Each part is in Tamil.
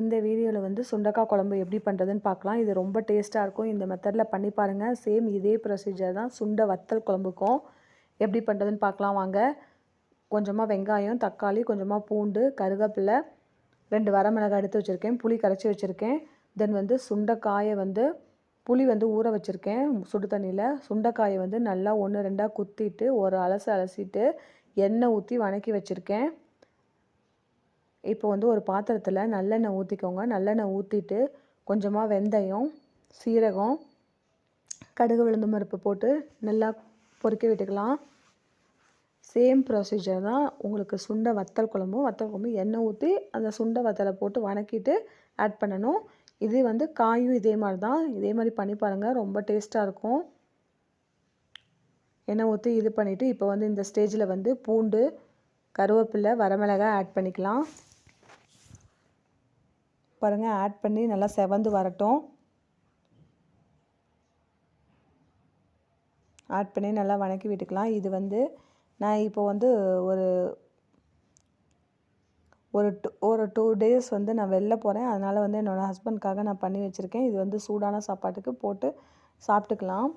இந்த வீடியோவில் வந்து சுண்டக்காய் குழம்பு எப்படி பண்ணுறதுன்னு பார்க்கலாம். இது ரொம்ப டேஸ்ட்டாக இருக்கும். இந்த மெத்தடில் பண்ணி பாருங்கள். சேம் இதே ப்ரொசீஜர் தான் சுண்டை வத்தல் குழம்புக்கும். எப்படி பண்ணுறதுன்னு பார்க்கலாம் வாங்க. கொஞ்சமாக வெங்காயம், தக்காளி, கொஞ்சமாக பூண்டு, கருவேப்பிலை, 2 வரமிளகாய் எடுத்து வச்சுருக்கேன். புளி கரைச்சி வச்சுருக்கேன். தென் வந்து சுண்டைக்காயை வந்து புளி வந்து ஊற வச்சுருக்கேன் சுடு தண்ணியில். சுண்டைக்காயை வந்து நல்லா 1 2 குத்திட்டு ஒரு அலசிட்டு எண்ணெய் ஊற்றி வதக்கி வச்சுருக்கேன். இப்போ வந்து ஒரு பாத்திரத்தில் நல்லெண்ணெய் ஊற்றிக்கோங்க. நல்லெண்ணெய் ஊற்றிட்டு கொஞ்சமாக வெந்தயம், சீரகம், கடுகு, உளுந்தம் பருப்பு போட்டு நல்லா பொரிக்க விட்டுக்கலாம். சேம் ப்ரொசீஜர் தான் உங்களுக்கு சுண்டை வத்தல் குழம்பு எண்ணெய் ஊற்றி அந்த சுண்டை வத்தலை போட்டு வதக்கிட்டு ஆட் பண்ணணும். இது வந்து காயும் இதே மாதிரி தான். இதே மாதிரி பண்ணி பாருங்கள், ரொம்ப டேஸ்ட்டாக இருக்கும். எண்ணெய் ஊற்றி இது பண்ணிவிட்டு இப்போ வந்து இந்த ஸ்டேஜில் வந்து பூண்டு, கருவேப்பிலை, வரமிளகாய் ஆட் பண்ணிக்கலாம். பாருங்கள், ஆட் பண்ணி நல்லா செவந்து வரட்டும். ஆட் பண்ணி நல்லா வதக்கி விட்டுக்கலாம். இது வந்து நான் இப்போ வந்து ஒரு 2 டேஸ் வந்து நான் வெளில போகிறேன். அதனால் வந்து என்னோடய ஹஸ்பண்ட்காக நான் பண்ணி வச்சுருக்கேன். இது வந்து சூடான சாப்பாட்டுக்கு போட்டு சாப்பிட்டுக்கலாம்.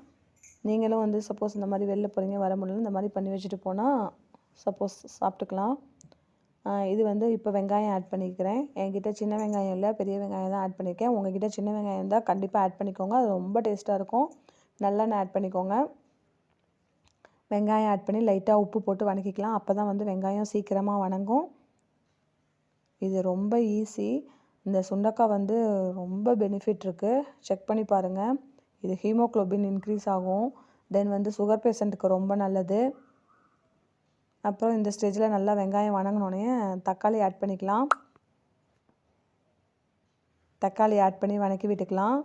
நீங்களும் வந்து சப்போஸ் இந்த மாதிரி வெளில போகிறீங்க, வர முடியல, இந்த மாதிரி பண்ணி வச்சுட்டு போனால் சப்போஸ் சாப்பிட்டுக்கலாம். இது வந்து இப்போ வெங்காயம் ஆட் பண்ணிக்கிறேன். என்கிட்ட சின்ன வெங்காயம் இல்லை, பெரிய வெங்காயம் தான் ஆட் பண்ணியிருக்கேன். உங்கள்கிட்ட சின்ன வெங்காயம் இருந்தால் கண்டிப்பாக ஆட் பண்ணிக்கோங்க. அது ரொம்ப டேஸ்ட்டாக இருக்கும். நல்லெண்ணெய் ஆட் பண்ணிக்கோங்க. வெங்காயம் ஆட் பண்ணி லைட்டாக உப்பு போட்டு வதக்கிக்கலாம். அப்போ தான் வந்து வெங்காயம் சீக்கிரமாக வதங்கும். இது ரொம்ப ஈஸி. இந்த சுண்டக்காய் வந்து ரொம்ப பெனிஃபிட் இருக்குது. செக் பண்ணி பாருங்கள். இது ஹீமோக்ளோபின் இன்க்ரீஸ் ஆகும். தென் வந்து சுகர் பேஷண்ட்டுக்கு ரொம்ப நல்லது. அப்புறம் இந்த ஸ்டேஜில் நல்லா வெங்காயம் வதங்கினோடனே தக்காளி ஆட் பண்ணிக்கலாம். தக்காளி ஆட் பண்ணி வதக்கி விட்டுக்கலாம்.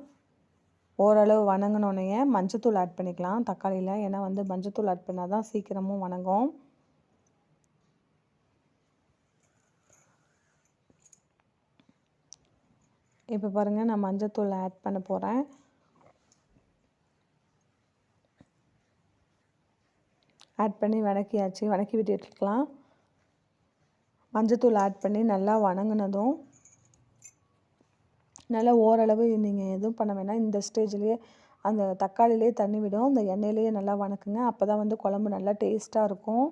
ஓரளவு வதங்கினோடனே மஞ்சத்தூள் ஆட் பண்ணிக்கலாம் தக்காளியில். ஏன்னா வந்து மஞ்சத்தூள் ஆட் பண்ணால் தான் சீக்கிரமும் வதங்கும். இப்போ பாருங்கள், நான் மஞ்சத்தூள் ஆட் பண்ண போகிறேன். ஆட் பண்ணி வதக்கி விட்டுக்கலாம். மஞ்சத்தூள் ஆட் பண்ணி நல்லா வதங்கினதும் நல்லா ஓரளவு நீங்கள் எதுவும் பண்ண வேணாம். இந்த ஸ்டேஜ்லேயே அந்த தக்காளிலே தண்ணி விடும். அந்த எண்ணெயிலேயே நல்லா வதக்குங்க. அப்போ தான் வந்து குழம்பு நல்லா டேஸ்ட்டாக இருக்கும்.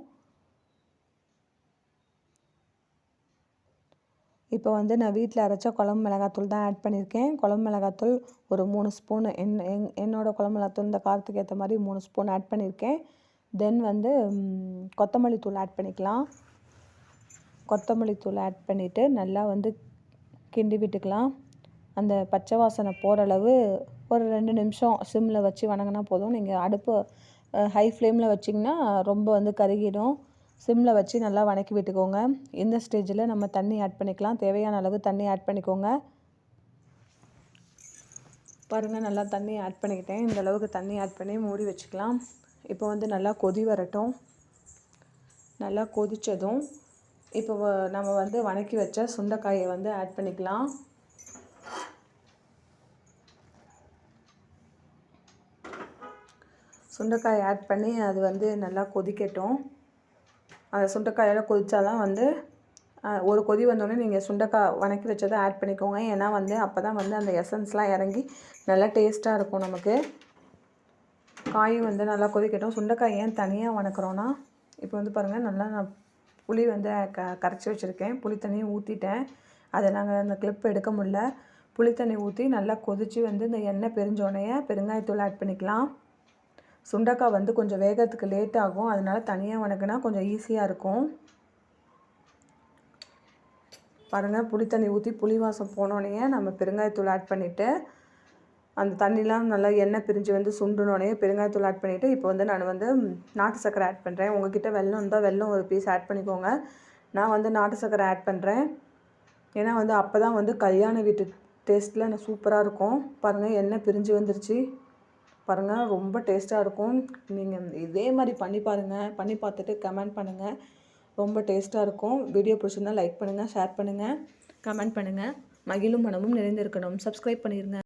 இப்போ வந்து நான் வீட்டில் அரைச்ச குழம்பு மிளகாத்தூள் தான் ஆட் பண்ணியிருக்கேன். குழம்பு மிளகாத்தூள் ஒரு 3 ஸ்பூன். என்னோடய குழம்பு மிளகாத்தூள் இந்த காரத்துக்கு ஏற்ற மாதிரி 3 ஸ்பூன் ஆட் பண்ணியிருக்கேன். தென் வந்து கொத்தமல்லி தூள் ஆட் பண்ணிக்கலாம். கொத்தமல்லி தூள் ஆட் பண்ணிவிட்டு நல்லா வந்து கிண்டி விட்டுக்கலாம். அந்த பச்சை வாசனை போகிற அளவு ஒரு 2 நிமிஷம் சிம்மில் வச்சு வதங்கினா போதும். நீங்கள் அடுப்பு ஹை ஃப்ளேமில் வச்சிங்கன்னா ரொம்ப வந்து கருகிடும். சிம்மில் வச்சு நல்லா வதக்கி விட்டுக்கோங்க. இந்த ஸ்டேஜில் நம்ம தண்ணி ஆட் பண்ணிக்கலாம். தேவையான அளவு தண்ணி ஆட் பண்ணிக்கோங்க. பாருங்கள், நல்லா தண்ணி ஆட் பண்ணிக்கிட்டேன். இந்த அளவுக்கு தண்ணி ஆட் பண்ணி மூடி வச்சுக்கலாம். இப்போ வந்து நல்லா கொதி வரட்டும். நல்லா கொதித்ததும் இப்போ நம்ம வந்து வதக்கி வச்ச சுண்டைக்காயை வந்து ஆட் பண்ணிக்கலாம். சுண்டைக்காயை ஆட் பண்ணி அது வந்து நல்லா கொதிக்கட்டும். அந்த சுண்டைக்காயெல்லாம் கொதித்தா தான் வந்து ஒரு கொதி வந்தோடனே நீங்கள் சுண்டைக்காய் வதக்கி வச்சதை ஆட் பண்ணிக்கோங்க. ஏன்னா வந்து அப்போ தான் வந்து அந்த எசன்ஸ்லாம் இறங்கி நல்லா டேஸ்ட்டாக இருக்கும் நமக்கு. காயும் வந்து நல்லா கொதிக்கட்டும். சுண்டைக்காய் ஏன் தனியாக வதக்குறோன்னா, இப்போ வந்து பாருங்கள், நல்லா நான் புளி வந்து கரைச்சி வச்சுருக்கேன். புளி தண்ணியும் ஊற்றிட்டேன். அதை நாங்கள் அந்த கிளிப் எடுக்க முடியல. புளி தண்ணி ஊற்றி நல்லா கொதித்து வந்து இந்த எண்ணெய் பிரிஞ்சோடனே பெருங்காயத்தூள் ஆட் பண்ணிக்கலாம். சுண்டைக்காய் வந்து கொஞ்சம் வேகிறதுக்கு லேட் ஆகும். அதனால் தனியாக வதக்குனா கொஞ்சம் ஈஸியாக இருக்கும். பாருங்கள், புளி தண்ணி ஊற்றி புளி வாசம் போனோடனே நம்ம பெருங்காயத்தூள் ஆட் பண்ணிவிட்டு அந்த தண்ணிலாம் நல்லா எண்ணெய் பிரிஞ்சு வந்து சுண்டுனோடனே பெருங்காயத்தூள் ஆட் பண்ணிவிட்டு இப்போ வந்து நான் வந்து நாட்டு சர்க்கரை ஆட் பண்ணுறேன். உங்கள்கிட்ட வெல்லம் இருந்தால் வெல்லம் ஒரு பீஸ் ஆட் பண்ணிக்கோங்க. நான் வந்து நாட்டு சர்க்கரை ஆட் பண்ணுறேன். ஏன்னா வந்து அப்போ தான் வந்து கல்யாண வீட்டு டேஸ்ட்டில் நான் சூப்பராக இருக்கும். பாருங்கள், எண்ணெய் பிரிஞ்சு வந்துருச்சு. பாருங்கள், ரொம்ப டேஸ்ட்டாக இருக்கும். நீங்கள் இதே மாதிரி பண்ணி பாருங்கள். பண்ணி பார்த்துட்டு கமெண்ட் பண்ணுங்கள். ரொம்ப டேஸ்ட்டாக இருக்கும். வீடியோ பிடிச்சிருந்தால் லைக் பண்ணுங்கள், ஷேர் பண்ணுங்கள், கமெண்ட் பண்ணுங்கள். மகிழும் மனமும் நிறைந்திருக்கணும். சப்ஸ்கிரைப் பண்ணிடுங்க.